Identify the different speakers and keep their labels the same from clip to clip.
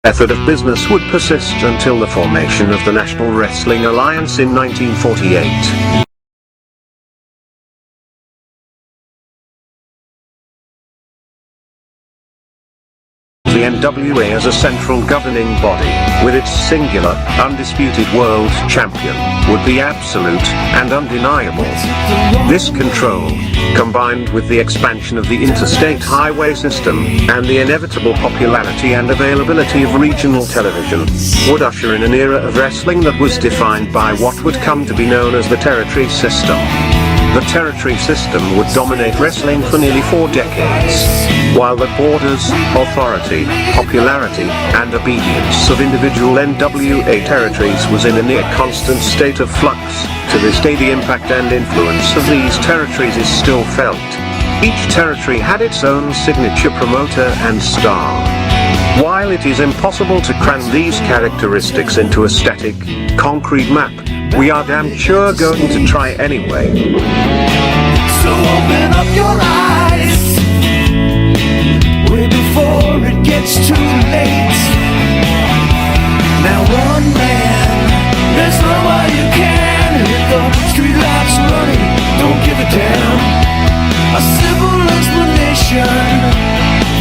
Speaker 1: method of business would persist until the formation of the National Wrestling Alliance in 1948. The NWA as a central governing body, with its singular, undisputed world champion, would be absolute and undeniable. This control, combined with the expansion of the interstate highway system, and the inevitable popularity and availability of regional television, would usher in an era of wrestling that was defined by what would come to be known as the territory system. The territory system would dominate wrestling for nearly 4 decades, while the borders, authority, popularity, and obedience of individual NWA territories was in a near constant state of flux. To this day, the impact and influence of these territories is still felt. Each territory had its own signature promoter and star. While it is impossible to cram these characteristics into a static, concrete map, we are damn sure going to try anyway.
Speaker 2: So open up your eyes, way before it gets too late. Now one man, there's no way you can hit the streetlights running, don't give a damn. A simple explanation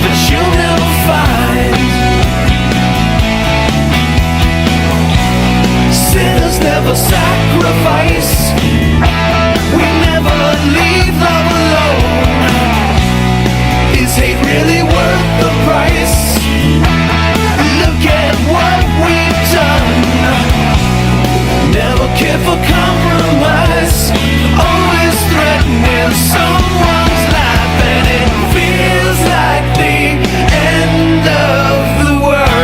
Speaker 2: that you'll never find. Sinners never sacrifice. We never leave love alone. Is hate really worth the price? Look at what we've done. Never care for compromise. Always threatening someone's life, and it feels like the end of the world.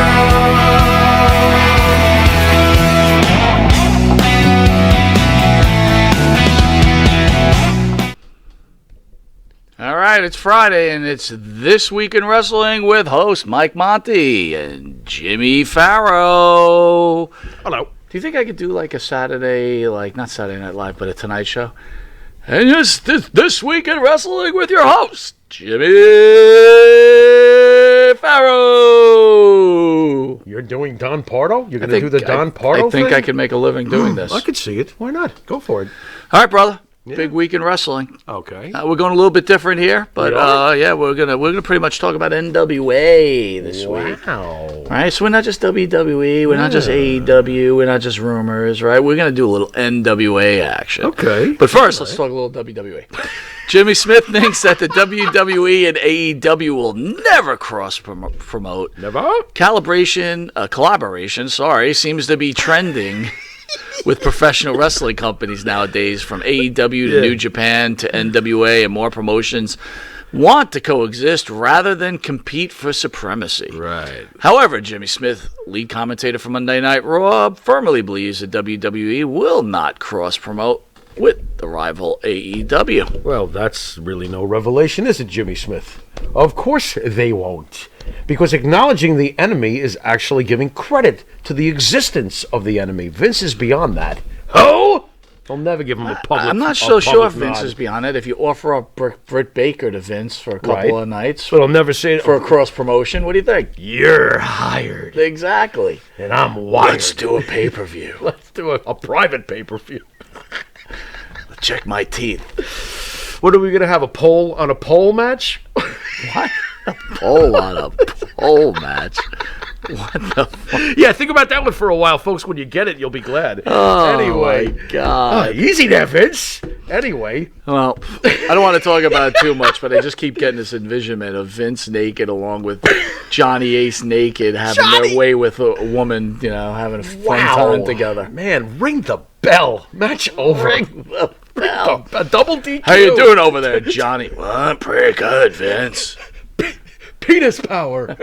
Speaker 3: All right, it's Friday, and it's This Week in Wrestling with host Mike Monte and Jimmy Pharaoh.
Speaker 4: Hello.
Speaker 3: Do you think I could do like a Saturday, like not Saturday Night Live, but a Tonight Show? And just this Week in Wrestling with your host, Jimmy Pharaoh.
Speaker 4: You're doing Don Pardo? You're going to do the Don Pardo
Speaker 3: I think
Speaker 4: thing?
Speaker 3: I can make a living doing this.
Speaker 4: I could see it. Why not? Go for it.
Speaker 3: All right, brother.
Speaker 4: Yeah.
Speaker 3: Big week in wrestling.
Speaker 4: Okay.
Speaker 3: We're going a little bit different here, but yeah, we're gonna pretty much talk about NWA this week.
Speaker 4: Wow.
Speaker 3: Right, so we're not just WWE, we're not just AEW, we're not just rumors, right? We're gonna do a little NWA action.
Speaker 4: Okay.
Speaker 3: But first, let's talk a little WWE. Jimmy Smith thinks that the WWE and AEW will never cross promote.
Speaker 4: Never?
Speaker 3: Collaboration seems to be trending with professional wrestling companies nowadays, from AEW to New Japan to NWA and more promotions, want to coexist rather than compete for supremacy.
Speaker 4: Right.
Speaker 3: However, Jimmy Smith, lead commentator for Monday Night Raw, firmly believes that WWE will not cross-promote with the rival AEW.
Speaker 4: Well, that's really no revelation, is it, Jimmy Smith? Of course they won't. Because acknowledging the enemy is actually giving credit to the existence of the enemy. Vince is beyond that. Oh! I'll never give him a public
Speaker 3: I'm not so sure if
Speaker 4: nod.
Speaker 3: Vince is beyond it. If you offer up Britt Baker to Vince for a couple of nights
Speaker 4: But I'll never say it
Speaker 3: for a cross-promotion, what do you think?
Speaker 4: You're hired.
Speaker 3: Exactly.
Speaker 4: And I'm wired.
Speaker 3: Let's do a pay-per-view.
Speaker 4: Let's do a private pay-per-view.
Speaker 3: Check my teeth.
Speaker 4: What are we going to have, a poll on a pole match?
Speaker 3: What? A pole on a pole match? What the fuck?
Speaker 4: Yeah, think about that one for a while, folks. When you get it, you'll be glad.
Speaker 3: Oh,
Speaker 4: anyway.
Speaker 3: my God.
Speaker 4: Easy there, Vince. Anyway.
Speaker 3: Well, I don't want to talk about it too much, but I just keep getting this envisionment of Vince naked along with Johnny Ace naked, having their way with a woman, having a fun time together.
Speaker 4: Man, ring the bell. Match over.
Speaker 3: Ring the bell.
Speaker 4: A double DQ.
Speaker 3: How you doing over there, Johnny? Well, I'm pretty good, Vince.
Speaker 4: Penis power.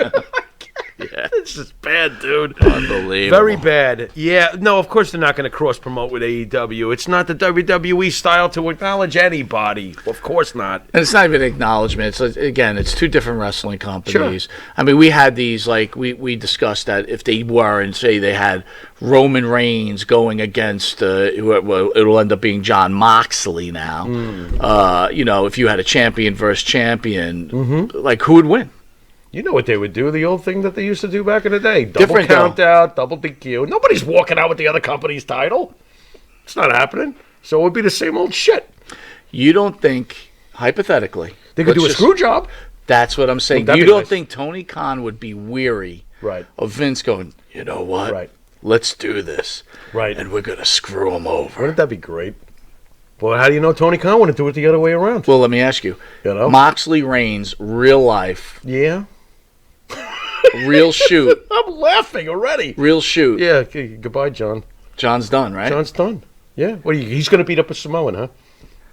Speaker 3: Yeah.
Speaker 4: This is bad, dude.
Speaker 3: Unbelievable.
Speaker 4: Very bad. Yeah, no, of course they're not going to cross-promote with AEW. It's not the WWE style to acknowledge anybody. Of course not.
Speaker 3: And it's not even acknowledgement. It's two different wrestling companies.
Speaker 4: Sure.
Speaker 3: I mean, we had these, like, we discussed that if they were, and say they had Roman Reigns going against, it'll end up being John Moxley now. If you had a champion versus champion, like, who would win?
Speaker 4: You know what they would do? The old thing that they used to do back in the day. Double
Speaker 3: Different,
Speaker 4: count out, double DQ. Nobody's walking out with the other company's title. It's not happening. So it would be the same old shit.
Speaker 3: You don't think, hypothetically,
Speaker 4: They could do a screw job.
Speaker 3: That's what I'm saying.
Speaker 4: That'd
Speaker 3: You
Speaker 4: be
Speaker 3: don't
Speaker 4: nice.
Speaker 3: think Tony Khan would be weary
Speaker 4: Right.
Speaker 3: of Vince going, you know what?
Speaker 4: Right.
Speaker 3: Let's do this.
Speaker 4: Right.
Speaker 3: And we're going to screw him over.
Speaker 4: Wouldn't that be great? Well, how do you know Tony Khan wouldn't do it the other way around?
Speaker 3: Well, let me ask you.
Speaker 4: You know?
Speaker 3: Moxley Reigns, real life,
Speaker 4: Yeah.
Speaker 3: real shoot.
Speaker 4: I'm laughing already.
Speaker 3: Real shoot.
Speaker 4: Yeah. Okay, goodbye, John.
Speaker 3: John's done, right?
Speaker 4: John's done. Yeah. What? He's going to beat up a Samoan, huh?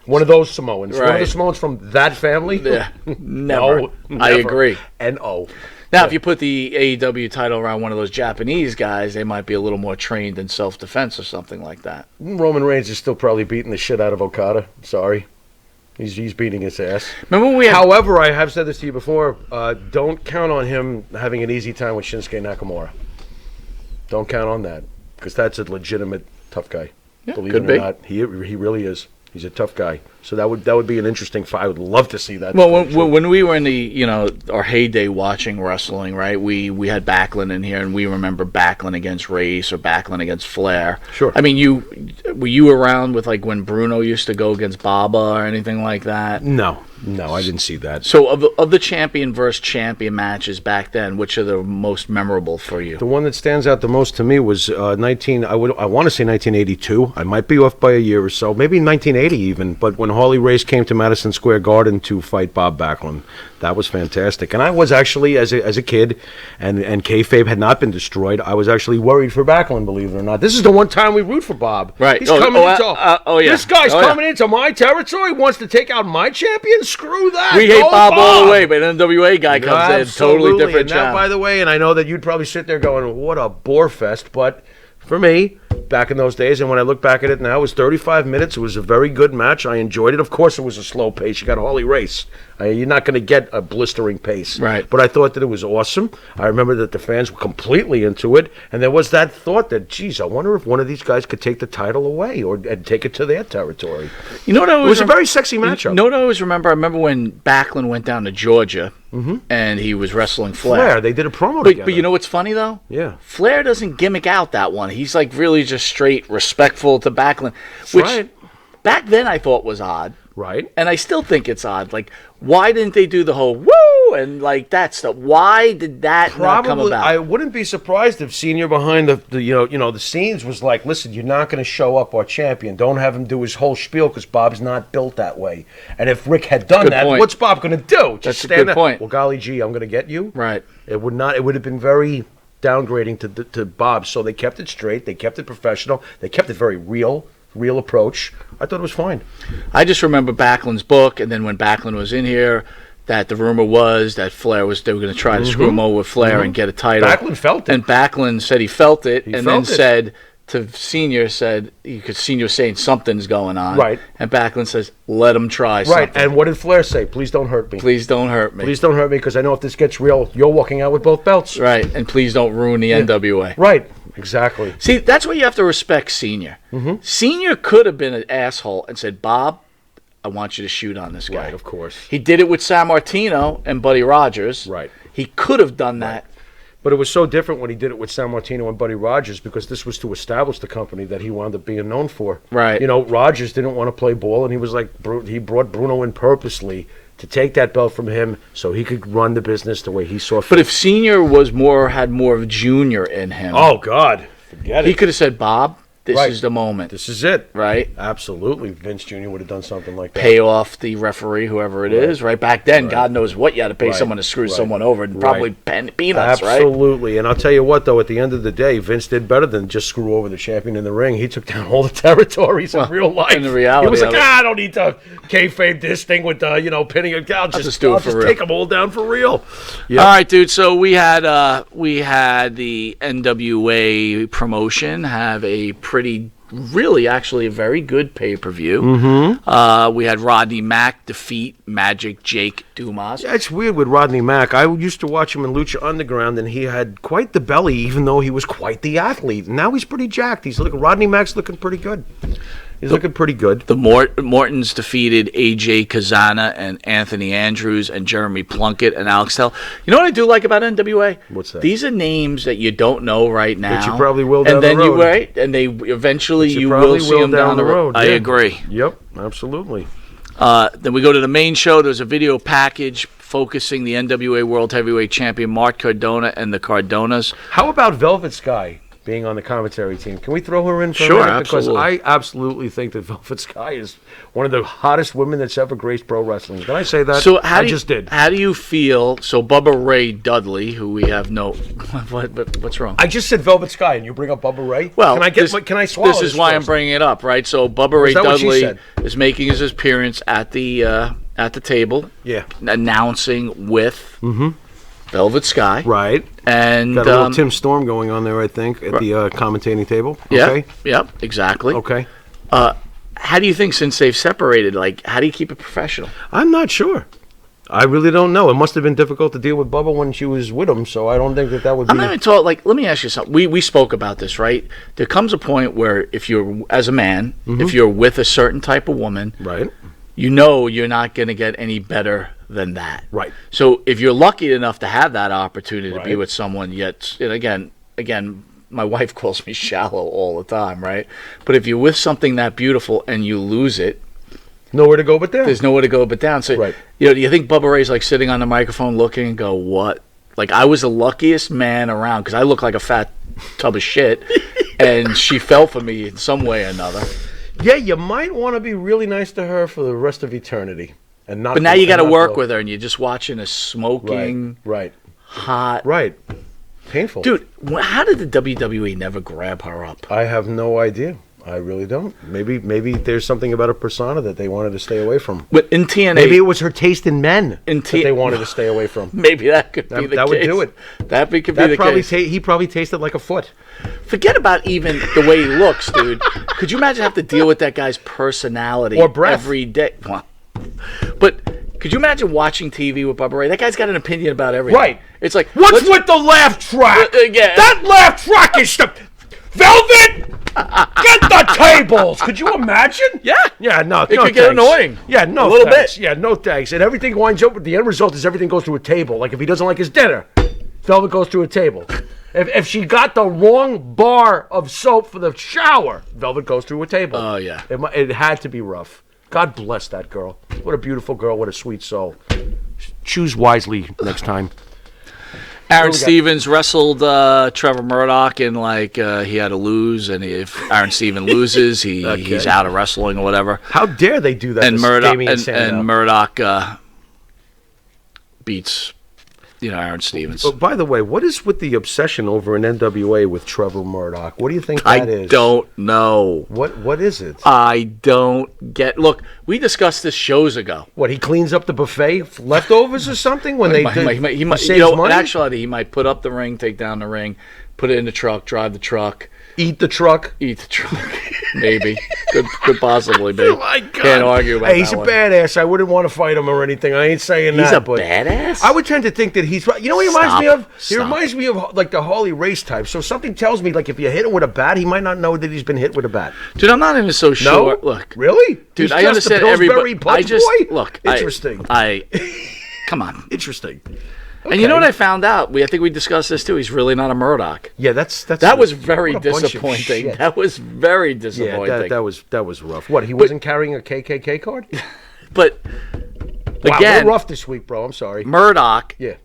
Speaker 4: One of those Samoans. One of
Speaker 3: Right.
Speaker 4: the Samoans from that family?
Speaker 3: Yeah. Never.
Speaker 4: No,
Speaker 3: I
Speaker 4: never.
Speaker 3: agree.
Speaker 4: N-O.
Speaker 3: Now, if you put the AEW title around one of those Japanese guys, they might be a little more trained in self-defense or something like that.
Speaker 4: Roman Reigns is still probably beating the shit out of Okada. Sorry. He's beating his ass.
Speaker 3: Remember when we had...
Speaker 4: However, I have said this to you before, don't count on him having an easy time with Shinsuke Nakamura. Don't count on that, because that's a legitimate tough guy.
Speaker 3: Yeah,
Speaker 4: Believe
Speaker 3: could
Speaker 4: it or
Speaker 3: be.
Speaker 4: not, he really is. He's a tough guy. So that would be an interesting fight. I would love to see that.
Speaker 3: Well, when we were in the, our heyday watching wrestling, right, we had Backlund in here, and we remember Backlund against Race or Backlund against Flair.
Speaker 4: Sure.
Speaker 3: I mean, were you around with, like, when Bruno used to go against Baba or anything like that?
Speaker 4: No, I didn't see that.
Speaker 3: So of the champion versus champion matches back then, which are the most memorable for you?
Speaker 4: The one that stands out the most to me was I want to say 1982. I might be off by a year or so, maybe 1980 even. But when Harley Race came to Madison Square Garden to fight Bob Backlund, that was fantastic. And I was actually, as a kid, and kayfabe had not been destroyed, I was actually worried for Backlund, believe it or not. This is the one time we root for Bob.
Speaker 3: Right.
Speaker 4: He's coming into.
Speaker 3: Yeah.
Speaker 4: This guy's
Speaker 3: Oh, yeah.
Speaker 4: coming into my territory. Wants to take out my champion. Screw that.
Speaker 3: We hate
Speaker 4: Go
Speaker 3: Bob all the way, but an NWA guy comes in, totally
Speaker 4: Absolutely.
Speaker 3: different
Speaker 4: And that,
Speaker 3: job.
Speaker 4: by the way, and I know that you'd probably sit there going, what a bore fest, but for me, back in those days, and when I look back at it now, it was 35 minutes. It was a very good match. I enjoyed it. Of course, it was a slow pace. You got Harley Race. You're not going to get a blistering pace.
Speaker 3: Right.
Speaker 4: But I thought that it was awesome. I remember that the fans were completely into it, and there was that thought that, geez, I wonder if one of these guys could take the title away and take it to their territory.
Speaker 3: You know what I
Speaker 4: It was a very sexy matchup.
Speaker 3: You know what I always remember? I remember when Backlund went down to Georgia, and he was wrestling Flair.
Speaker 4: They did a promo together.
Speaker 3: But you know what's funny, though?
Speaker 4: Yeah.
Speaker 3: Flair doesn't gimmick out that one. He's, like, really just straight respectful to Backlund, which
Speaker 4: right.
Speaker 3: back then I thought was odd.
Speaker 4: Right.
Speaker 3: And I still think it's odd. Like, why didn't they do the whole woo and like that stuff? Why did that not come about?
Speaker 4: I wouldn't be surprised if Senior behind the scenes was like, listen, you're not going to show up our champion. Don't have him do his whole spiel because Bob's not built that way. And if Rick had done
Speaker 3: Good
Speaker 4: that,
Speaker 3: point.
Speaker 4: what's Bob going to do?
Speaker 3: That's a
Speaker 4: stand
Speaker 3: good
Speaker 4: there?
Speaker 3: point.
Speaker 4: Well, golly gee, I'm going to get you.
Speaker 3: Right.
Speaker 4: It would not. It would have been very downgrading to Bob. So they kept it straight. They kept it professional. They kept it very real approach. I thought it was fine.
Speaker 3: I just remember Backlund's book, and then when Backlund was in here, that the rumor was that they were going to try to screw him over with Flair and get a title.
Speaker 4: Backlund felt it.
Speaker 3: And Backlund said he felt it, and then
Speaker 4: felt it.
Speaker 3: said to Senior, Senior saying something's going on.
Speaker 4: Right.
Speaker 3: And Backlund says, let him try something.
Speaker 4: Right. And what did Flair say? Please don't hurt me.
Speaker 3: Please don't hurt me.
Speaker 4: Please don't hurt me because I know if this gets real, you're walking out with both belts.
Speaker 3: Right. And please don't ruin the NWA.
Speaker 4: Right. Exactly.
Speaker 3: See, that's where you have to respect Senior. Mm-hmm. Senior could have been an asshole and said, Bob, I want you to shoot on this guy.
Speaker 4: Right, of course.
Speaker 3: He did it with San Martino and Buddy Rogers.
Speaker 4: Right.
Speaker 3: He could have done that.
Speaker 4: But it was so different when he did it with San Martino and Buddy Rogers because this was to establish the company that he wound up being known for.
Speaker 3: Right.
Speaker 4: You know, Rogers didn't want to play ball, and he was like, he brought Bruno in purposely to take that belt from him so he could run the business the way he saw fit.
Speaker 3: But if Senior had more of Junior in him,
Speaker 4: oh, God. Forget it.
Speaker 3: he could have said, Bob, this
Speaker 4: Right.
Speaker 3: is the moment.
Speaker 4: This is it.
Speaker 3: Right?
Speaker 4: Absolutely. Vince Jr. would have done something like that.
Speaker 3: Pay off the referee, whoever it is, right? Back then, God knows what you had to pay
Speaker 4: Right.
Speaker 3: someone to screw
Speaker 4: Right.
Speaker 3: someone over, and probably peanuts, right?
Speaker 4: Absolutely. And I'll tell you what, though, at the end of the day, Vince did better than just screw over the champion in the ring. He took down all the territories in real life.
Speaker 3: in the reality
Speaker 4: he was like,
Speaker 3: of it.
Speaker 4: I don't need to kayfabe this thing with, pinning a I'll just
Speaker 3: do it for real.
Speaker 4: take them all down for real. Yep.
Speaker 3: All right, dude. So we had the NWA promotion have a really actually a very good pay-per-view. Mm-hmm. We had Rodney Mack defeat Magic Jake Dumas.
Speaker 4: Yeah, it's weird with Rodney Mack. I used to watch him in Lucha Underground, and he had quite the belly, even though he was quite the athlete. Now he's pretty jacked. Rodney Mack's looking pretty good. He's looking pretty good.
Speaker 3: The Mortons defeated AJ Kazana and Anthony Andrews and Jeremy Plunkett and Alex Tell. You know what I do like about NWA?
Speaker 4: What's that?
Speaker 3: These are names that you don't know right now.
Speaker 4: But you probably will down
Speaker 3: and then
Speaker 4: the road.
Speaker 3: and they eventually
Speaker 4: But
Speaker 3: you
Speaker 4: probably
Speaker 3: will see them down the road. I
Speaker 4: yeah.
Speaker 3: agree.
Speaker 4: Yep, absolutely.
Speaker 3: Then we go to the main show. There's a video package focusing the NWA World Heavyweight Champion Mark Cardona and the Cardonas.
Speaker 4: How about Velvet Sky being on the commentary team? Can we throw her in for
Speaker 3: Sure,
Speaker 4: a minute? Because
Speaker 3: absolutely.
Speaker 4: I absolutely think that Velvet Sky is one of the hottest women that's ever graced pro wrestling. Did I say that?
Speaker 3: So
Speaker 4: I just did.
Speaker 3: How do you feel? So Bubba Ray Dudley, who we have no, what's wrong?
Speaker 4: I just said Velvet Sky, and you bring up Bubba Ray.
Speaker 3: Well,
Speaker 4: can I swallow
Speaker 3: this is why I'm
Speaker 4: first?
Speaker 3: bringing it up, right? So Bubba Ray
Speaker 4: that what she
Speaker 3: Dudley
Speaker 4: said?
Speaker 3: is making his appearance at the table,
Speaker 4: Yeah.
Speaker 3: announcing with Velvet Sky,
Speaker 4: Right.
Speaker 3: and
Speaker 4: Got a little Tim Storm going on there, I think, at the commentating table.
Speaker 3: yeah,
Speaker 4: Okay.
Speaker 3: yep, exactly.
Speaker 4: Okay.
Speaker 3: How do you think, since they've separated, like, how do you keep it professional?
Speaker 4: I'm not sure. I really don't know. It must have been difficult to deal with Bubba when she was with him, so I don't think that would be...
Speaker 3: I'm not even talking, like, let me ask you something. We spoke about this, right? There comes a point where if you're, as a man, if you're with a certain type of woman,
Speaker 4: Right.
Speaker 3: you know you're not going to get any better than that.
Speaker 4: Right.
Speaker 3: So if you're lucky enough to have that opportunity to be
Speaker 4: Right.
Speaker 3: with someone, yet, and again, my wife calls me shallow all the time, right? But if you're with something that beautiful and you lose it,
Speaker 4: Nowhere to go but down.
Speaker 3: there's nowhere to go but down. So,
Speaker 4: Right.
Speaker 3: you know, do you think Bubba Ray's like sitting on the microphone looking and go, what? Like, I was the luckiest man around because I look like a fat tub of shit, and she fell for me in some way or another.
Speaker 4: Yeah, you might want to be really nice to her for the rest of eternity. And not.
Speaker 3: But now you got to
Speaker 4: and not
Speaker 3: work
Speaker 4: go-
Speaker 3: with her, and you're just watching a smoking,
Speaker 4: Right.
Speaker 3: hot.
Speaker 4: Right. Painful.
Speaker 3: Dude, how did the WWE never grab her up?
Speaker 4: I have no idea. I really don't. Maybe there's something about her persona that they wanted to stay away from.
Speaker 3: But in TNA,
Speaker 4: Maybe it was her taste in men
Speaker 3: In
Speaker 4: that they wanted to stay away from.
Speaker 3: maybe that could be the
Speaker 4: That
Speaker 3: case.
Speaker 4: would do it.
Speaker 3: That could be
Speaker 4: That
Speaker 3: the
Speaker 4: probably
Speaker 3: case.
Speaker 4: he probably tasted like a foot.
Speaker 3: Forget about even the way he looks, dude. Could you imagine have to deal with that guy's personality
Speaker 4: Or breath.
Speaker 3: every day? Well, but could you imagine watching TV with Bubba Ray? That guy's got an opinion about everything.
Speaker 4: Right.
Speaker 3: It's like,
Speaker 4: What's
Speaker 3: let's-
Speaker 4: with the laugh track?
Speaker 3: Yeah.
Speaker 4: That laugh track is the Velvet. Get the tables. Could you imagine?
Speaker 3: Yeah.
Speaker 4: Yeah, no.
Speaker 3: It
Speaker 4: no
Speaker 3: could get
Speaker 4: thanks.
Speaker 3: annoying.
Speaker 4: Yeah, no.
Speaker 3: A little
Speaker 4: thanks.
Speaker 3: bit.
Speaker 4: Yeah, no thanks. And everything winds up with the end result is everything goes through a table. Like if he doesn't like his dinner, Velvet goes through a table. If she got the wrong bar of soap for the shower, Velvet goes through a table.
Speaker 3: Oh, yeah.
Speaker 4: It had to be rough. God bless that girl. What a beautiful girl. What a sweet soul. Choose wisely next time.
Speaker 3: Aaron
Speaker 4: we got?
Speaker 3: Stevens wrestled Trevor Murdoch and like he had to lose, and if Aaron Stevens loses, he's out of wrestling or whatever.
Speaker 4: How dare they do that
Speaker 3: And
Speaker 4: to
Speaker 3: Murdoch
Speaker 4: Damien Sandow?
Speaker 3: and Murdoch beats Aaron Stevens.
Speaker 4: But by the way, what is with the obsession over in NWA with Trevor Murdoch? What do you think that is?
Speaker 3: I don't know.
Speaker 4: What is it?
Speaker 3: I don't get. Look, we discussed this shows ago.
Speaker 4: What, he cleans up the buffet leftovers or something when
Speaker 3: He
Speaker 4: he
Speaker 3: might,
Speaker 4: saves money?
Speaker 3: in actuality, he might put up the ring, take down the ring, put it in the truck, drive the truck,
Speaker 4: Eat the truck.
Speaker 3: eat the truck. Maybe could possibly be.
Speaker 4: Oh my God.
Speaker 3: Can't argue about
Speaker 4: Hey, he's
Speaker 3: that
Speaker 4: a
Speaker 3: one.
Speaker 4: badass. I wouldn't want to fight him or anything. I ain't saying
Speaker 3: He's
Speaker 4: that.
Speaker 3: a
Speaker 4: but
Speaker 3: badass?
Speaker 4: I would tend to think that he's. You know what he reminds me of? He
Speaker 3: Stop.
Speaker 4: reminds me of like the Harley Race type. So something tells me like if you hit him with a bat, he might not know that he's been hit with a bat.
Speaker 3: Dude, I'm not even so sure. Look,
Speaker 4: really,
Speaker 3: dude,
Speaker 4: He's
Speaker 3: I
Speaker 4: just a
Speaker 3: understand
Speaker 4: Pillsbury
Speaker 3: everybody.
Speaker 4: Punch
Speaker 3: I just
Speaker 4: boy?
Speaker 3: look.
Speaker 4: Interesting.
Speaker 3: Come on.
Speaker 4: Interesting.
Speaker 3: And you know what I found out? I think we discussed this too. He's really not a Murdoch.
Speaker 4: Yeah, that's
Speaker 3: That was very
Speaker 4: what a bunch of
Speaker 3: disappointing.
Speaker 4: shit.
Speaker 3: That was very
Speaker 4: Yeah,
Speaker 3: disappointing.
Speaker 4: that was rough. What, he wasn't carrying a KKK card?
Speaker 3: But
Speaker 4: Wow,
Speaker 3: again,
Speaker 4: we're rough this week, bro. I'm sorry.
Speaker 3: Murdoch.
Speaker 4: Yeah.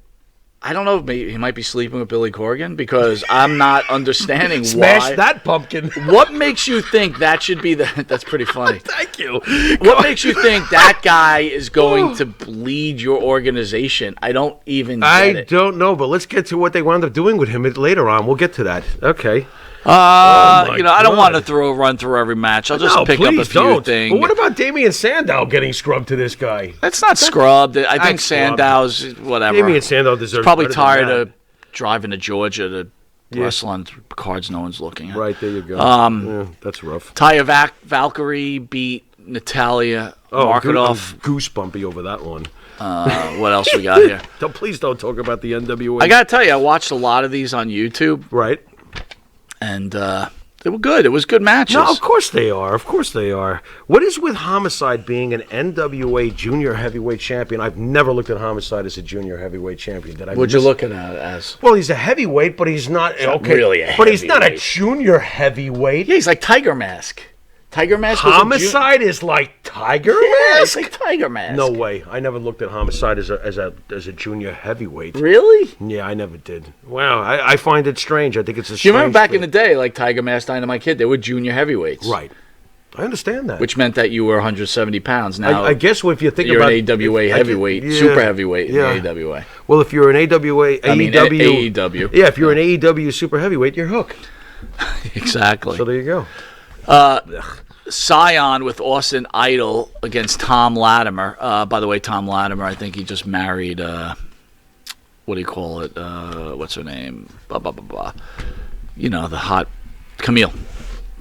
Speaker 3: I don't know if maybe he might be sleeping with Billy Corgan because I'm not understanding
Speaker 4: Smash
Speaker 3: why.
Speaker 4: that pumpkin.
Speaker 3: What makes you think that should be the? That's pretty funny.
Speaker 4: Thank you.
Speaker 3: What makes you think that guy is going to lead your organization? I don't even get
Speaker 4: I
Speaker 3: it.
Speaker 4: don't know, but let's get to what they wound up doing with him later on. We'll get to that. Okay.
Speaker 3: I don't
Speaker 4: God.
Speaker 3: want to run through every match. I'll just
Speaker 4: No,
Speaker 3: pick up a
Speaker 4: please
Speaker 3: few
Speaker 4: don't.
Speaker 3: things.
Speaker 4: But what about Damien Sandow getting scrubbed to this guy?
Speaker 3: That's not scrubbed. I think
Speaker 4: That's scrubbed.
Speaker 3: Sandow's whatever.
Speaker 4: Damien Sandow deserves
Speaker 3: Probably
Speaker 4: better than
Speaker 3: tired
Speaker 4: that.
Speaker 3: of driving to Georgia to wrestle on cards no one's looking at.
Speaker 4: Right, there you go. Yeah, that's rough.
Speaker 3: Taya Valkyrie beat Natalia Marketoff.
Speaker 4: I'm goosebumpy over that one.
Speaker 3: What else we got here?
Speaker 4: Please don't talk about the NWA.
Speaker 3: I gotta tell you, I watched a lot of these on YouTube,
Speaker 4: Right.
Speaker 3: and They were good. It was good matches.
Speaker 4: No, of course they are. Of course they are. What is with Homicide being an NWA junior heavyweight champion? I've never looked at Homicide as a junior heavyweight champion. Did I?
Speaker 3: What'd you look at it as?
Speaker 4: Well, he's a heavyweight, but he's not okay.
Speaker 3: really a
Speaker 4: but he's not a
Speaker 3: heavyweight.
Speaker 4: junior heavyweight.
Speaker 3: Yeah, he's like Tiger Mask. Tiger Mask was
Speaker 4: Homicide is like Tiger
Speaker 3: Yeah, it's
Speaker 4: Mask.
Speaker 3: like Tiger Mask.
Speaker 4: No way. I never looked at Homicide as a junior heavyweight.
Speaker 3: Really?
Speaker 4: Yeah, I never did. Wow, I find it strange. I think it's a
Speaker 3: Do you
Speaker 4: strange
Speaker 3: remember back in the
Speaker 4: thing.
Speaker 3: day, like Tiger Mask, Dynamite Kid, they were junior heavyweights.
Speaker 4: Right. I understand that.
Speaker 3: Which meant that you were 170 pounds. Now,
Speaker 4: I guess if you think
Speaker 3: you're
Speaker 4: about
Speaker 3: an AWA heavyweight, super heavyweight in the AWA.
Speaker 4: Well, if you're an AWA,
Speaker 3: I mean,
Speaker 4: AEW,
Speaker 3: AEW.
Speaker 4: yeah, if you're an AEW super heavyweight, you're Hook.
Speaker 3: Exactly.
Speaker 4: So there you go.
Speaker 3: Scion with Austin Idol against Tom Latimer. By the way, Tom Latimer, I think he just married, what do you call it? What's her name? Blah, blah, blah, blah. You know, the hot Camille.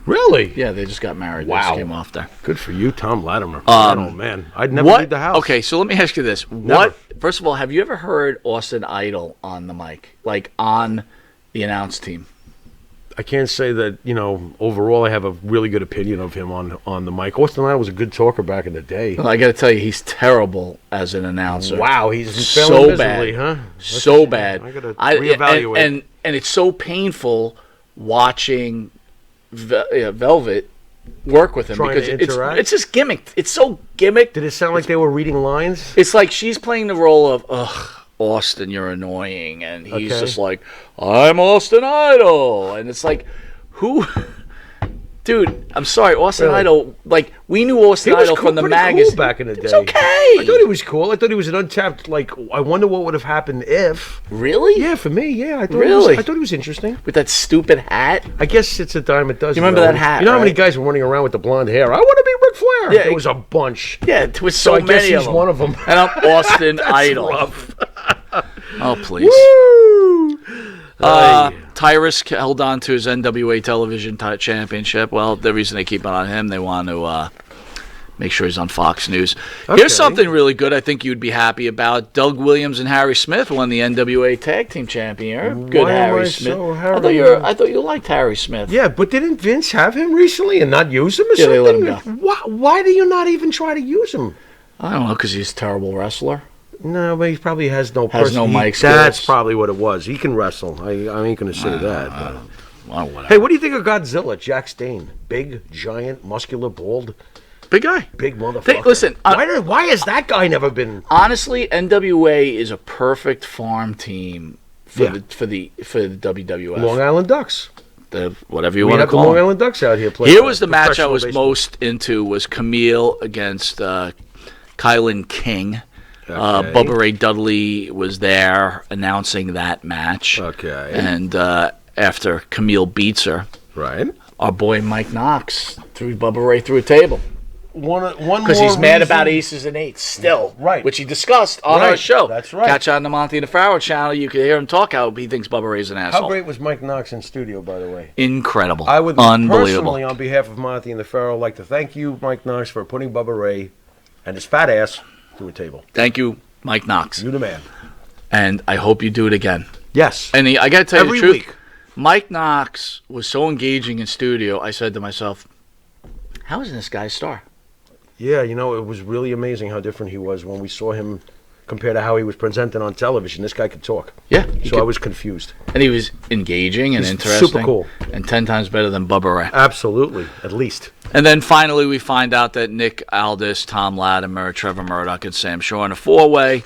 Speaker 4: Really?
Speaker 3: Yeah, they just got married. They
Speaker 4: Wow.
Speaker 3: just came off there.
Speaker 4: Good for you, Tom Latimer. Oh man, I'd never leave the house.
Speaker 3: Okay, so let me ask you this. What? First of all, have you ever heard Austin Idol on the mic? Like on the announce team?
Speaker 4: I can't say that, overall I have a really good opinion of him on the mic. Austin Idol was a good talker back in the day.
Speaker 3: Well, I got to tell you, he's terrible as an announcer.
Speaker 4: Wow, he's
Speaker 3: so
Speaker 4: failing
Speaker 3: bad,
Speaker 4: miserably, huh?
Speaker 3: So bad.
Speaker 4: I gotta reevaluate.
Speaker 3: And it's so painful watching Velvet work with him
Speaker 4: Trying
Speaker 3: because
Speaker 4: to interact?
Speaker 3: it's just gimmicked. It's so gimmicked.
Speaker 4: Did it sound like they were reading lines?
Speaker 3: It's like she's playing the role of, ugh, Austin, you're annoying. And he's
Speaker 4: Okay.
Speaker 3: just like, I'm Austin Idol. And it's like, who? Dude, I'm sorry, Austin
Speaker 4: Really?
Speaker 3: Idol, like, we knew Austin
Speaker 4: He was
Speaker 3: Idol
Speaker 4: cool,
Speaker 3: from the
Speaker 4: pretty
Speaker 3: magazine.
Speaker 4: cool back in the day.
Speaker 3: It's okay.
Speaker 4: I thought he was cool. I thought he was an untapped, I wonder what would have happened if.
Speaker 3: Really?
Speaker 4: Yeah, for me, yeah. I thought
Speaker 3: Really?
Speaker 4: I thought he was interesting.
Speaker 3: With that stupid hat?
Speaker 4: I guess it's a dime a dozen.
Speaker 3: You remember
Speaker 4: though.
Speaker 3: that hat,
Speaker 4: You know how many
Speaker 3: right?
Speaker 4: guys were running around with the blonde hair? I want to be Ric Flair.
Speaker 3: Yeah,
Speaker 4: There was a bunch.
Speaker 3: Yeah, there was
Speaker 4: So
Speaker 3: so
Speaker 4: I guess
Speaker 3: many of
Speaker 4: he's
Speaker 3: them.
Speaker 4: one of them.
Speaker 3: And I'm Austin Idol.
Speaker 4: Rough.
Speaker 3: Oh, please.
Speaker 4: Woo!
Speaker 3: Tyrus held on to his NWA television championship. Well, the reason they keep it on him, they want to make sure he's on Fox News.
Speaker 4: Okay.
Speaker 3: Here's something really good I think you'd be happy about. Doug Williams and Harry Smith won the NWA Tag Team Champion. Good
Speaker 4: Why am
Speaker 3: Harry
Speaker 4: I
Speaker 3: Smith.
Speaker 4: so
Speaker 3: I thought you liked Harry Smith.
Speaker 4: Yeah, but didn't Vince have him recently and not use him or
Speaker 3: Yeah,
Speaker 4: something?
Speaker 3: they let him go.
Speaker 4: Why do you not even try to use him?
Speaker 3: I don't know, because he's a terrible wrestler.
Speaker 4: No, but he probably has no
Speaker 3: Has no mic
Speaker 4: That's
Speaker 3: skills.
Speaker 4: probably what it was. He can wrestle. I ain't going to say that. but-
Speaker 3: Well, whatever.
Speaker 4: Hey, what do you think of Godzilla, Jack Stain? Big, giant, muscular, bald,
Speaker 3: Big guy.
Speaker 4: big motherfucker.
Speaker 3: Listen,
Speaker 4: why has that guy never been?
Speaker 3: honestly, NWA is a perfect farm team for
Speaker 4: Yeah.
Speaker 3: the WWF.
Speaker 4: Long Island Ducks.
Speaker 3: Whatever you
Speaker 4: We
Speaker 3: want to
Speaker 4: have the
Speaker 3: call
Speaker 4: Long
Speaker 3: them.
Speaker 4: Island Ducks out here playing.
Speaker 3: Here was the match I
Speaker 4: professional
Speaker 3: was
Speaker 4: baseball.
Speaker 3: most into was Camille against Kylan King.
Speaker 4: Okay.
Speaker 3: Bubba Ray Dudley was there announcing that match.
Speaker 4: Okay.
Speaker 3: And after Camille beats her,
Speaker 4: Right.
Speaker 3: our boy Mike Knox threw Bubba Ray through a table.
Speaker 4: One
Speaker 3: Because
Speaker 4: more
Speaker 3: he's mad
Speaker 4: reason-
Speaker 3: about aces and eights still.
Speaker 4: Right.
Speaker 3: Which he discussed on our
Speaker 4: Right.
Speaker 3: show.
Speaker 4: That's right.
Speaker 3: Catch on the Monte The Pharaoh channel. You can hear him talk how he thinks Bubba Ray's an asshole.
Speaker 4: How great was Mike Knox in studio, by the way?
Speaker 3: Incredible.
Speaker 4: I would
Speaker 3: Unbelievable.
Speaker 4: personally, on behalf of Monty and the Pharaoh, like to thank you, Mike Knox, for putting Bubba Ray and his fat ass through a table.
Speaker 3: Thank you, Mike Knox.
Speaker 4: You the man.
Speaker 3: And I hope you do it again.
Speaker 4: Yes.
Speaker 3: And I got to tell you
Speaker 4: Every
Speaker 3: the truth.
Speaker 4: week.
Speaker 3: Mike Knox was so engaging in studio, I said to myself, how isn't this guy a star?
Speaker 4: Yeah, it was really amazing how different he was when we saw him compared to how he was presented on television. This guy could talk.
Speaker 3: Yeah.
Speaker 4: So I was confused.
Speaker 3: And he was engaging and
Speaker 4: He's
Speaker 3: interesting.
Speaker 4: super cool.
Speaker 3: And 10 times better than Bubba Ray.
Speaker 4: Absolutely, at least.
Speaker 3: And then finally we find out that Nick Aldis, Tom Latimer, Trevor Murdoch, and Sam Shaw in a four-way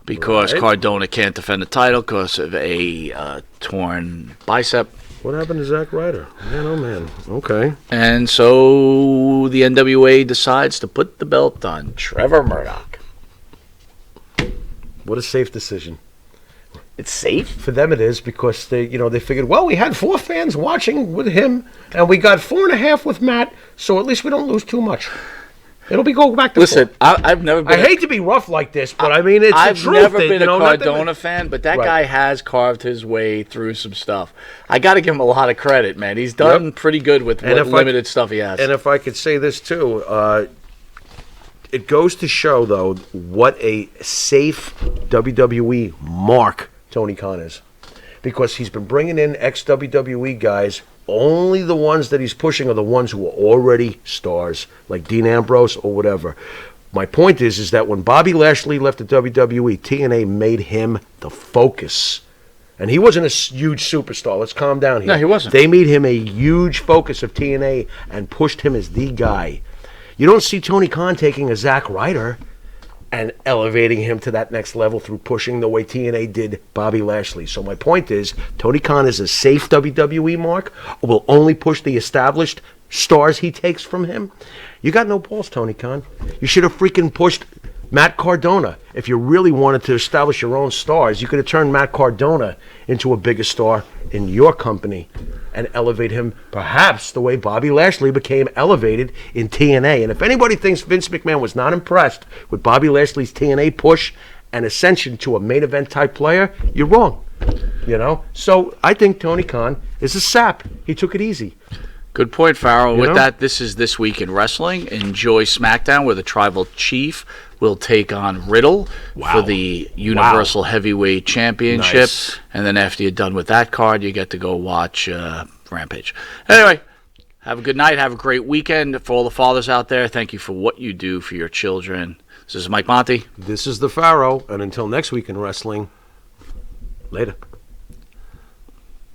Speaker 3: because
Speaker 4: Right.
Speaker 3: Cardona can't defend the title because of a torn bicep.
Speaker 4: What happened to Zack Ryder? Man, oh man. Okay.
Speaker 3: And so the NWA decides to put the belt on Trevor Murdoch.
Speaker 4: What a safe decision.
Speaker 3: It's safe?
Speaker 4: For them it is because they figured, well, we had 4 fans watching with him and we got 4.5 with Matt, so at least we don't lose too much. It'll be go back to
Speaker 3: Listen,
Speaker 4: 4.
Speaker 3: I've never been.
Speaker 4: I hate to be rough like this, but I mean, it's
Speaker 3: I've
Speaker 4: the truth.
Speaker 3: never
Speaker 4: that,
Speaker 3: been
Speaker 4: you know,
Speaker 3: a
Speaker 4: not that-
Speaker 3: Cardona fan, but that
Speaker 4: Right.
Speaker 3: guy has carved his way through some stuff. I got to give him a lot of credit, man. He's done pretty good with
Speaker 4: And
Speaker 3: what
Speaker 4: if I-
Speaker 3: limited stuff he has.
Speaker 4: And if I could say this too, it goes to show, though, what a safe WWE mark Tony Khan is. Because he's been bringing in ex-WWE guys Only the ones that he's pushing are the ones who are already stars, like Dean Ambrose or whatever. My point is that when Bobby Lashley left the WWE, TNA made him the focus. And he wasn't a huge superstar. Let's calm down here.
Speaker 3: No, he wasn't.
Speaker 4: They made him a huge focus of TNA and pushed him as the guy. You don't see Tony Khan taking a Zack Ryder and elevating him to that next level through pushing the way TNA did Bobby Lashley. So my point is, Tony Khan is a safe WWE mark, or will only push the established stars he takes from him. You got no balls, Tony Khan. You should have freaking pushed Matt Cardona. If you really wanted to establish your own stars, you could have turned Matt Cardona into a bigger star in your company and elevate him perhaps the way Bobby Lashley became elevated in TNA. And if anybody thinks Vince McMahon was not impressed with Bobby Lashley's TNA push and ascension to a main event type player, you're wrong. You know? So I think Tony Khan is a sap. He took it easy.
Speaker 3: Good point, Pharaoh. With
Speaker 4: know?
Speaker 3: that, this is This Week in Wrestling. Enjoy SmackDown, where the Tribal Chief will take on Riddle for the Universal Heavyweight Championship.
Speaker 4: Nice.
Speaker 3: And then after you're done with that card, you get to go watch Rampage. Anyway, have a good night. Have a great weekend. For all the fathers out there, thank you for what you do for your children. This is Mike Monte.
Speaker 4: This is the Pharaoh, and until next week in wrestling, later.